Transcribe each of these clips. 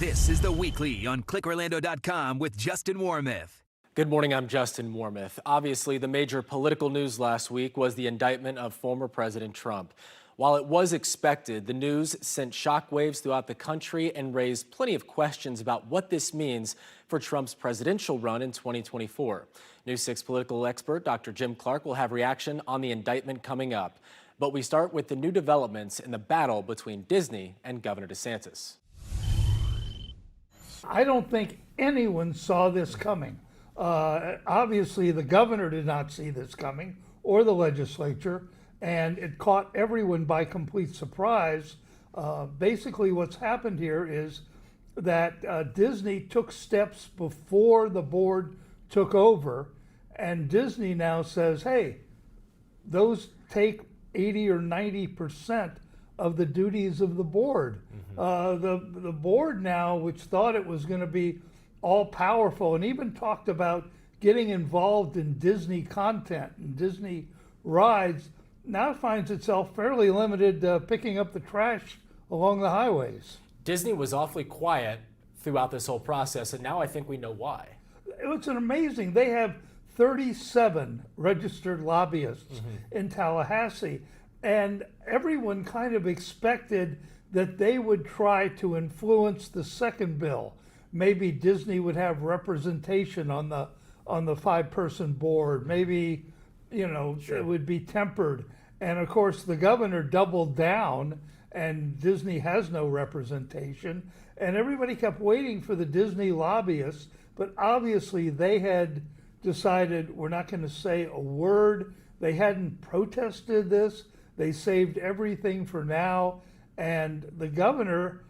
This is The Weekly on ClickOrlando.com with Justin Warmoth. Good morning, I'm Justin Warmoth. Obviously, the major political news last week was the indictment of former President Trump. While it was expected, the news sent shockwaves throughout the country and raised plenty of questions about what this means for Trump's presidential run in 2024. News 6 political expert Dr. Jim Clark will have reaction on the indictment coming up. But we start with the new developments in the battle between Disney and Governor DeSantis. I don't think anyone saw this coming. Obviously, the governor did not see this coming, or the legislature, and it caught everyone by complete surprise. Basically, what's happened here is that Disney took steps before the board took over, and Disney now says, hey, those take 80 or 90% of the duties of the board. The board now, which thought it was going to be all powerful and even talked about getting involved in Disney content and Disney rides, now finds itself fairly limited picking up the trash along the highways. Disney was awfully quiet throughout this whole process, and now I think we know why. It's an amazing, they have 37 registered lobbyists in Tallahassee, and everyone kind of expected that they would try to influence the second bill. Maybe Disney would have representation on the 5-person board. Maybe, it would be tempered. And of course, the governor doubled down, and Disney has no representation. And everybody kept waiting for the Disney lobbyists, but obviously they had decided we're not going to say a word. They hadn't protested this. They saved everything for now. And the governor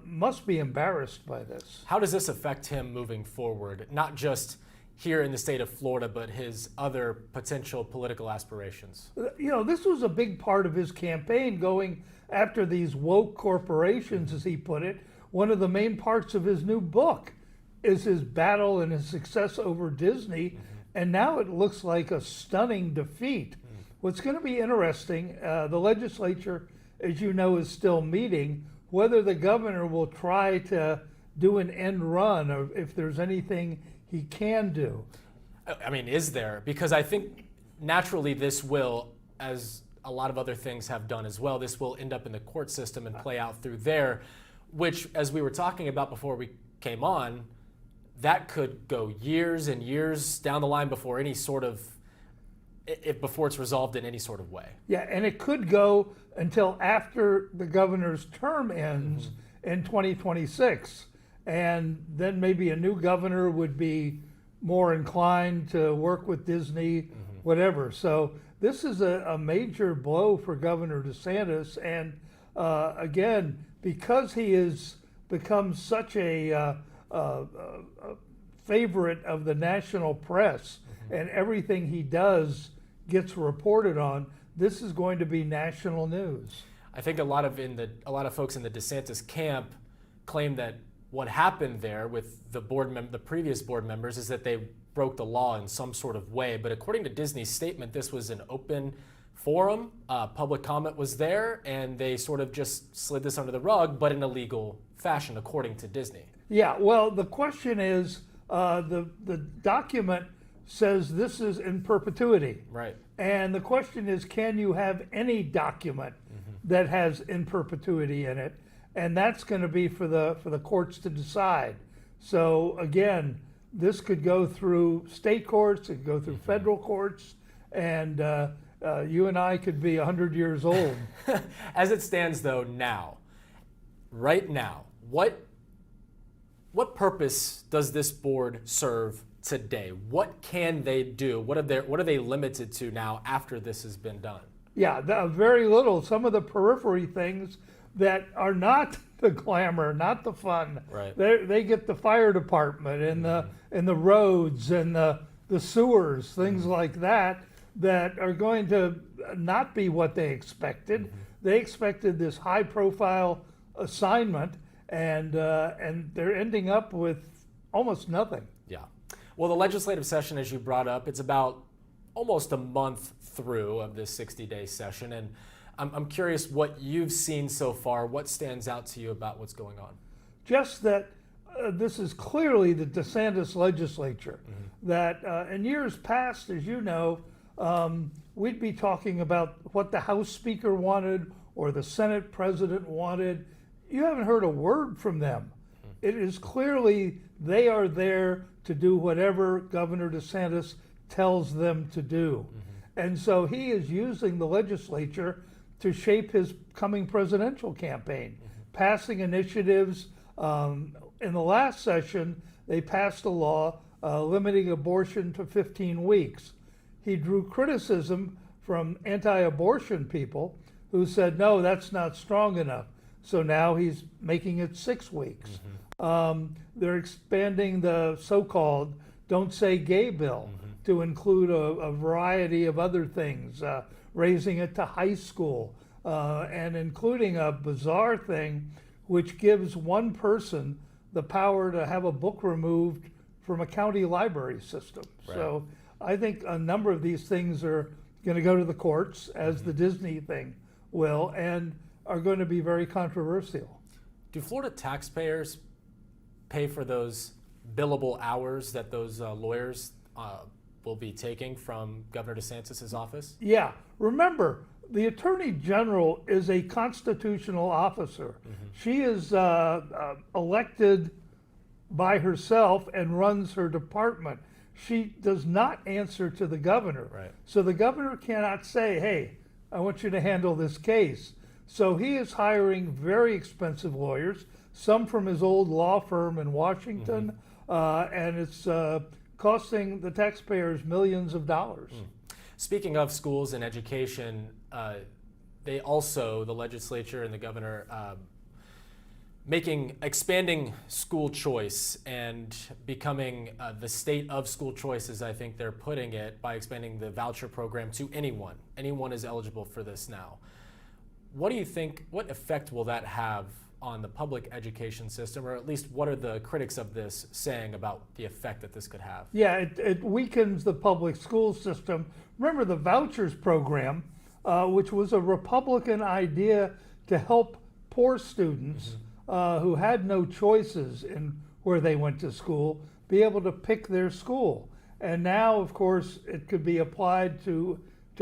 must be embarrassed by this. How does this affect him moving forward, not just here in the state of Florida, but his other potential political aspirations? This was a big part of his campaign, going after these woke corporations, as he put it. One of the main parts of his new book is his battle and his success over Disney. And now it looks like a stunning defeat. What's going to be interesting, the legislature, as you know, is still meeting, whether the governor will try to do an end run or if there's anything he can do. I mean, is there? Because I think naturally this will, as a lot of other things have done as well, this will end up in the court system and play out through there, which, as we were talking about before we came on, that could go years and years down the line before any sort of before it's resolved in any sort of way. Yeah, and it could go until after the governor's term ends in 2026. And then maybe a new governor would be more inclined to work with Disney, whatever. So this is a major blow for Governor DeSantis. And again, because he has become such a favorite of the national press, and everything he does gets reported on, this is going to be national news. I think a lot of folks in the DeSantis camp claim that what happened there with the previous board members is that they broke the law in some sort of way. But according to Disney's statement, this was an open forum. Public comment was there, and they sort of just slid this under the rug, but in a legal fashion, according to Disney. Yeah, well, the question is, the document says this is in perpetuity. Right. And the question is, can you have any document that has in perpetuity in it? And that's going to be for the courts to decide. So again, this could go through state courts, it could go through federal courts, and you and I could be 100 years old. As it stands, though, right now, what purpose does this board serve today? What can they do? What are they limited to now after this has been done? Yeah, very little. Some of the periphery things that are not the glamour, not the fun. Right. They get the fire department and the roads and the sewers, things like that are going to not be what they expected. They expected this high-profile assignment, and they're ending up with almost nothing. Yeah. Well, the legislative session, as you brought up, it's about almost a month through of this 60-day session, and I'm curious what you've seen so far. What stands out to you about what's going on? just that this is clearly the DeSantis legislature. That in years past, as you know, we'd be talking about what the House Speaker wanted or the Senate President wanted. You haven't heard a word from them. It is clearly they are there to do whatever Governor DeSantis tells them to do. And so he is using the legislature to shape his coming presidential campaign, passing initiatives. In the last session, they passed a law limiting abortion to 15 weeks. He drew criticism from anti-abortion people who said, no, that's not strong enough. So now he's making it 6 weeks. They're expanding the so-called Don't Say Gay bill to include a variety of other things, raising it to high school, and including a bizarre thing which gives one person the power to have a book removed from a county library system. Right. So I think a number of these things are going to go to the courts, as the Disney thing will, and are going to be very controversial. Do Florida taxpayers pay for those billable hours that those lawyers will be taking from Governor DeSantis' office? Yeah. Remember, the Attorney General is a constitutional officer. She is elected by herself and runs her department. She does not answer to the governor. Right. So the governor cannot say, hey, I want you to handle this case. So he is hiring very expensive lawyers, some from his old law firm in Washington, and it's costing the taxpayers millions of dollars. Speaking of schools and education, they also, the legislature and the governor, expanding school choice and becoming the state of school choice, as I think they're putting it, by expanding the voucher program to anyone. Anyone is eligible for this now. What do you think, what effect will that have on the public education system, or at least what are the critics of this saying about the effect that this could have? Yeah, it weakens the public school system. Remember the vouchers program, which was a Republican idea to help poor students who had no choices in where they went to school be able to pick their school. And now, of course, it could be applied to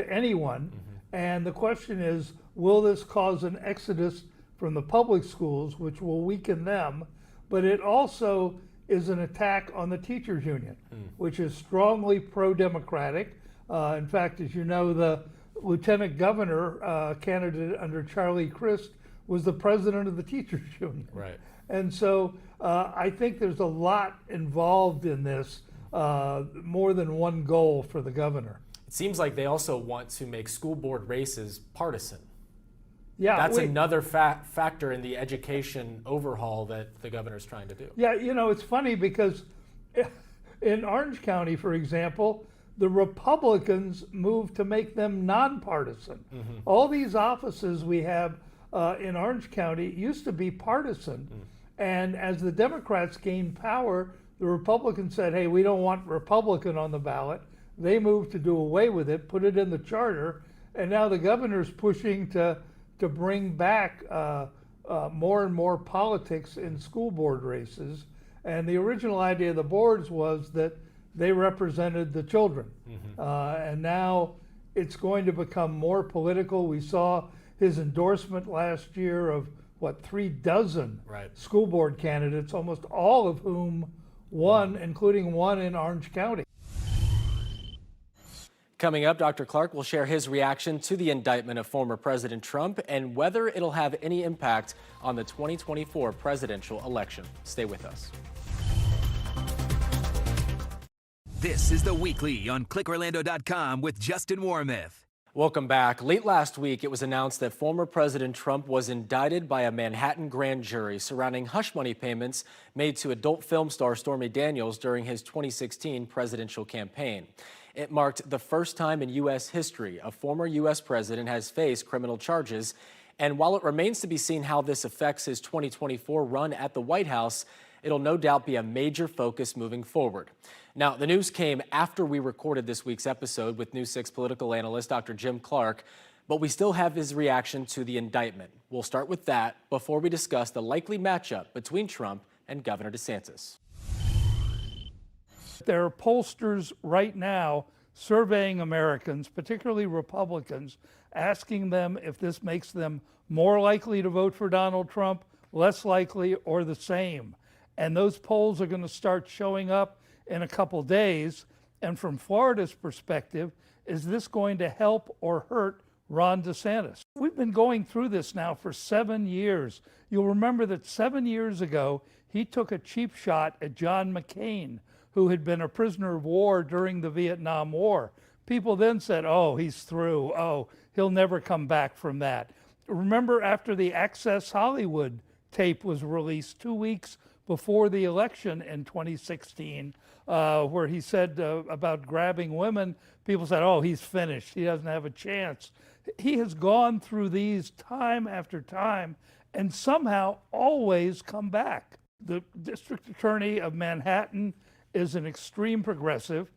anyone. And the question is, will this cause an exodus from the public schools, which will weaken them? But it also is an attack on the teachers union, which is strongly pro-democratic. In fact, as you know, the lieutenant governor candidate under Charlie Crist was the president of the teachers union. Right. And so I think there's a lot involved in this, more than one goal for the governor. It seems like they also want to make school board races partisan. Yeah, That's another factor in the education overhaul that the governor's trying to do. Yeah, you know, it's funny because in Orange County, for example, the Republicans moved to make them nonpartisan. All these offices we have in Orange County used to be partisan. And as the Democrats gained power, the Republicans said, hey, we don't want Republican on the ballot. They moved to do away with it, put it in the charter, and now the governor's pushing to bring back more and more politics in school board races. And the original idea of the boards was that they represented the children. And now it's going to become more political. We saw his endorsement last year of, 36 school board candidates, almost all of whom won, including one in Orange County. Coming up, Dr. Clark will share his reaction to the indictment of former President Trump and whether it'll have any impact on the 2024 presidential election. Stay with us. This is The Weekly on ClickOrlando.com with Justin Warmoth. Welcome back. Late last week, it was announced that former President Trump was indicted by a Manhattan grand jury surrounding hush money payments made to adult film star Stormy Daniels during his 2016 presidential campaign. It marked the first time in U.S. history a former U.S. president has faced criminal charges. And while it remains to be seen how this affects his 2024 run at the White House, it'll no doubt be a major focus moving forward. Now, the news came after we recorded this week's episode with News 6 political analyst Dr. Jim Clark. But we still have his reaction to the indictment. We'll start with that before we discuss the likely matchup between Trump and Governor DeSantis. There are pollsters right now surveying Americans, particularly Republicans, asking them if this makes them more likely to vote for Donald Trump, less likely, or the same. And those polls are going to start showing up in a couple days. And from Florida's perspective, is this going to help or hurt Ron DeSantis? We've been going through this now for 7 years. You'll remember that 7 years ago, he took a cheap shot at John McCain, who had been a prisoner of war during the Vietnam War. People then said, oh, he's through. Oh, he'll never come back from that. Remember after the Access Hollywood tape was released 2 weeks before the election in 2016, where he said about grabbing women, people said, oh, he's finished. He doesn't have a chance. He has gone through these time after time and somehow always come back. The district attorney of Manhattan is an extreme progressive.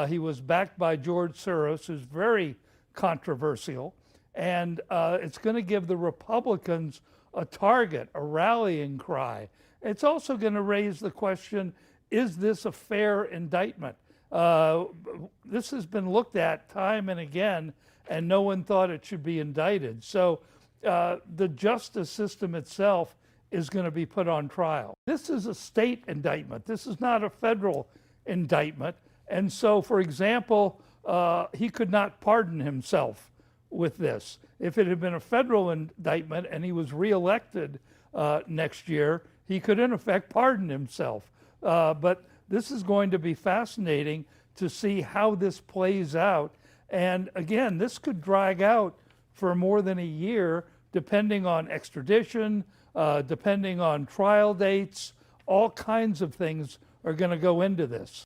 He was backed by George Soros, who's very controversial. And it's going to give the Republicans a target, a rallying cry. It's also going to raise the question, is this a fair indictment? This has been looked at time and again, and no one thought it should be indicted. So the justice system itself is going to be put on trial. This is a state indictment. This is not a federal indictment. And so, for example, he could not pardon himself with this. If it had been a federal indictment and he was reelected next year, he could in effect pardon himself. But this is going to be fascinating to see how this plays out. And again, this could drag out for more than a year, depending on extradition, depending on trial dates. All kinds of things are going to go into this.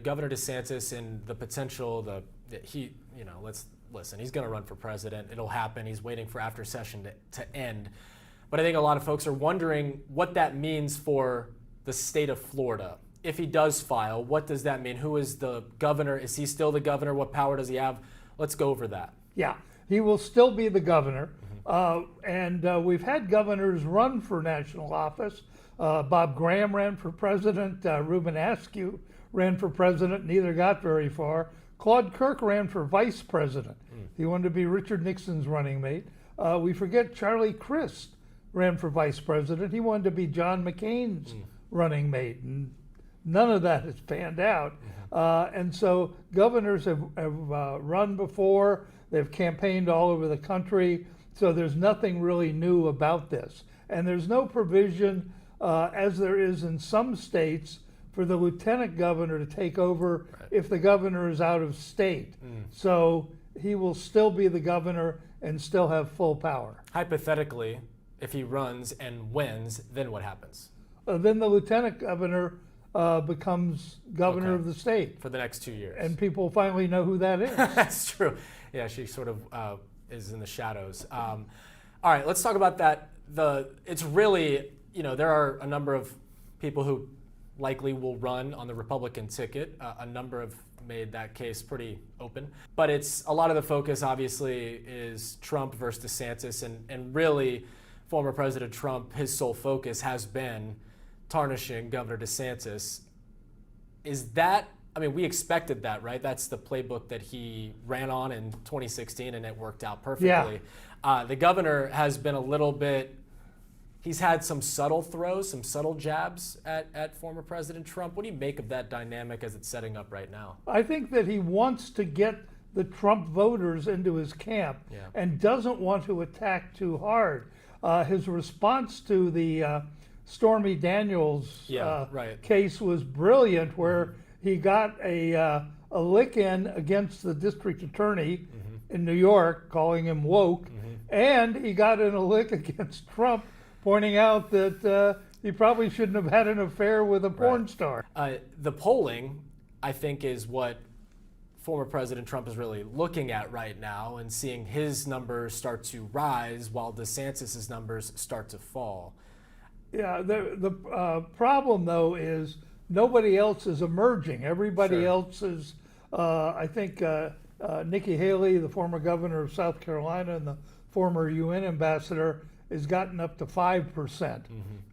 Governor DeSantis and the potential, let's listen, he's going to run for president. It'll happen. He's waiting for after session to end. But I think a lot of folks are wondering what that means for the state of Florida. If he does file, what does that mean? Who is the governor? Is he still the governor? What power does he have? Let's go over that. Yeah, he will still be the governor. And we've had governors run for national office. Bob Graham ran for president. Reuben Askew ran for president. Neither got very far. Claude Kirk ran for vice president. He wanted to be Richard Nixon's running mate. We forget Charlie Crist ran for vice president. He wanted to be John McCain's running mate. And none of that has panned out. And so governors have run before. They've campaigned all over the country. So there's nothing really new about this. And there's no provision, as there is in some states, for the lieutenant governor to take over if the governor is out of state. So he will still be the governor and still have full power. Hypothetically, if he runs and wins, then what happens? Then the lieutenant governor becomes governor of the state. For the next 2 years. And people finally know who that is. That's true. Yeah, she sort of is in the shadows. All right, let's talk about that. It's really, there are a number of people who likely will run on the Republican ticket. A number have made that case pretty open. But it's a lot of the focus, obviously, is Trump versus DeSantis. And really, former President Trump, his sole focus has been tarnishing Governor DeSantis. We expected that, right? That's the playbook that he ran on in 2016, and it worked out perfectly. Yeah. The governor has been a little bit, he's had some subtle throws, some subtle jabs at former President Trump. What do you make of that dynamic as it's setting up right now? I think that he wants to get the Trump voters into his camp and doesn't want to attack too hard. His response to the Stormy Daniels case was brilliant, where he got a lick in against the district attorney in New York, calling him woke, and he got in a lick against Trump, pointing out that he probably shouldn't have had an affair with a porn star. The polling, I think, is what former President Trump is really looking at right now, and seeing his numbers start to rise while DeSantis' numbers start to fall. Yeah, the problem, though, is nobody else is emerging. Everybody else is, I think, Nikki Haley, the former governor of South Carolina and the former UN ambassador, has gotten up to 5%.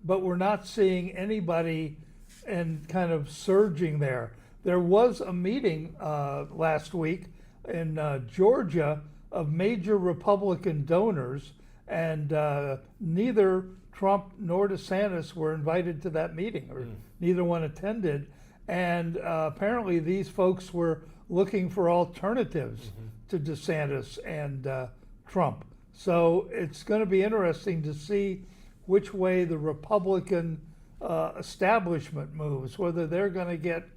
But we're not seeing anybody and kind of surging there. There was a meeting last week in Georgia of major Republican donors, and neither Trump nor DeSantis were invited to that meeting, or neither one attended. And apparently these folks were looking for alternatives to DeSantis and Trump. So it's going to be interesting to see which way the Republican establishment moves, whether they're going to get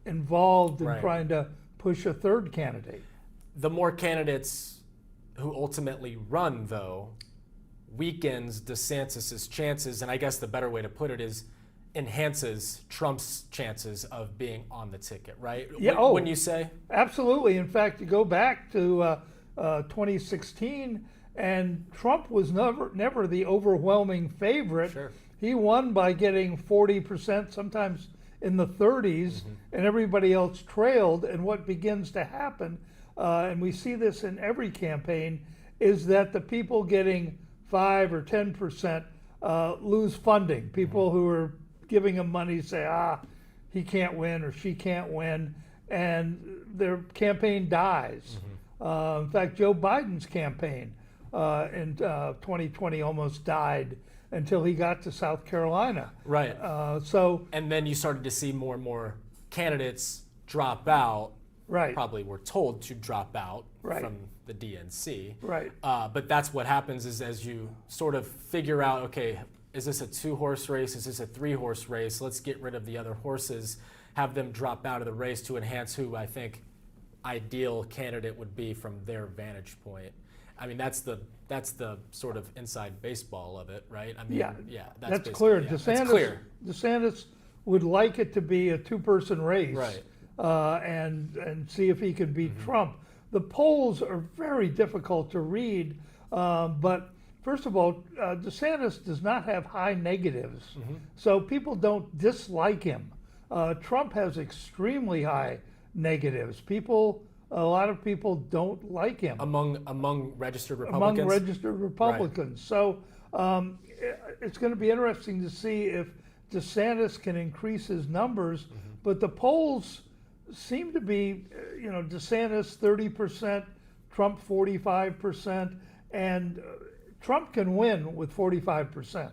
involved in trying to push a third candidate. The more candidates who ultimately run, though, weakens DeSantis' chances, and I guess the better way to put it is enhances Trump's chances of being on the ticket, right? Yeah, Wouldn't you say? Absolutely. In fact, you go back to 2016, and Trump was never the overwhelming favorite. Sure. He won by getting 40%, sometimes in the 30s, and everybody else trailed. And what begins to happen, and we see this in every campaign, is that the people getting 5 or 10% lose funding. People who are giving him money say, he can't win or she can't win, and their campaign dies. In fact, Joe Biden's campaign in 2020 almost died until he got to South Carolina. Right. And then you started to see more and more candidates drop out. Right. Probably were told to drop out from the DNC. Right. But that's what happens is as you sort of figure out, okay, is this a 2-horse race? Is this a 3-horse race? Let's get rid of the other horses, have them drop out of the race to enhance who I think ideal candidate would be from their vantage point. I mean, that's the sort of inside baseball of it, right? I mean, that's clear. Yeah, DeSantis, clear. DeSantis would like it to be a 2-person race, right? And see if he can beat Trump. The polls are very difficult to read, but first of all, DeSantis does not have high negatives, so people don't dislike him. Trump has extremely high negatives. A lot of people don't like him among registered Republicans. Among registered Republicans. So it's going to be interesting to see if DeSantis can increase his numbers. But the polls seem to be, DeSantis 30%, Trump 45%, and Trump can win with 45%.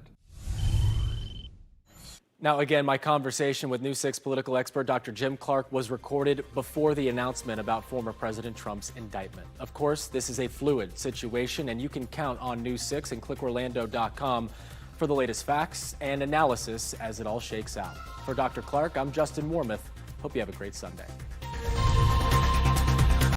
Now, again, my conversation with News 6 political expert Dr. Jim Clark was recorded before the announcement about former President Trump's indictment. Of course, this is a fluid situation, and you can count on News 6 and clickorlando.com for the latest facts and analysis as it all shakes out. For Dr. Clark, I'm Justin Warmoth. Hope you have a great Sunday.